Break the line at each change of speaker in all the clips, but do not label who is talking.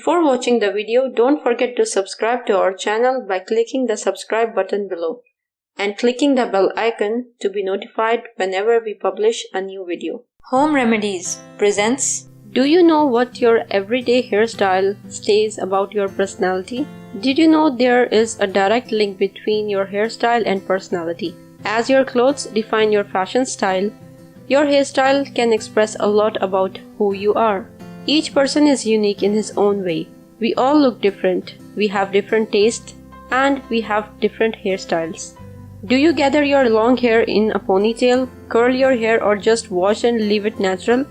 Before watching the video, don't forget to subscribe to our channel by clicking the subscribe button below and clicking the bell icon to be notified whenever we publish a new video. Home Remedies presents. Do you know what your everyday hairstyle says about your personality? Did you know there is a direct link between your hairstyle and personality? As your clothes define your fashion style, your hairstyle can express a lot about who you are. Each person is unique in his own way. We all look different, we have different tastes, and we have different hairstyles. Do you gather your long hair in a ponytail, curl your hair, or just wash and leave it natural?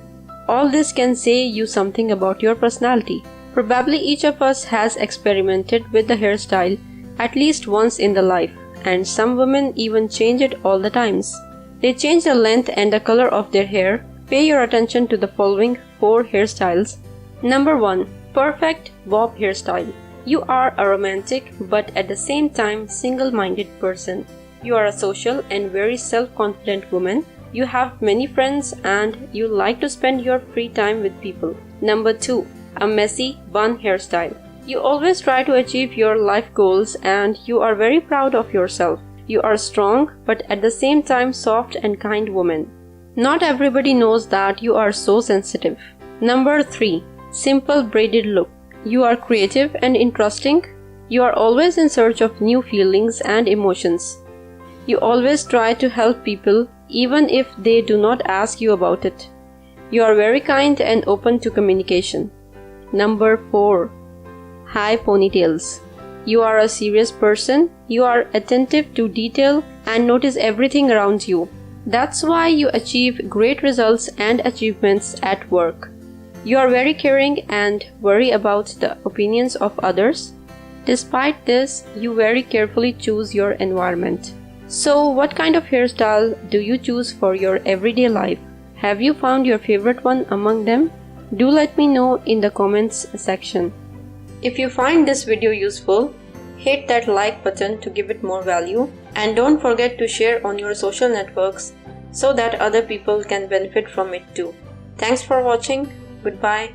All this can say you something about your personality. Probably each of us has experimented with the hairstyle at least once in the life, and some women even change it all the times. They change the length and the color of their hair. Pay your attention to the following 4 hairstyles. Number 1. Perfect Bob HairStyle. You are a romantic but at the same time single-minded person. You are a social and very self-confident woman. You have many friends and you like to spend your free time with people. Number 2. A Messy Bun HairStyle. You always try to achieve your life goals and you are very proud of yourself. You are strong but at the same time soft and kind woman. Not everybody knows that you are so sensitive. Number 3. Simple braided look. You are creative and interesting. You are always in search of new feelings and emotions. You always try to help people even if they do not ask you about it. You are very kind and open to communication. Number 4. High ponytails. You are a serious person. You are attentive to detail and notice everything around you. That's why you achieve great results and achievements at work. You are very caring and worry about the opinions of others. Despite this, you very carefully choose your environment. So, what kind of hairstyle do you choose for your everyday life? Have you found your favorite one among them? Do let me know in the comments section. If you find this video useful, hit that like button to give it more value, and don't forget to share on your social networks so that other people can benefit from it too. Thanks for watching. Goodbye.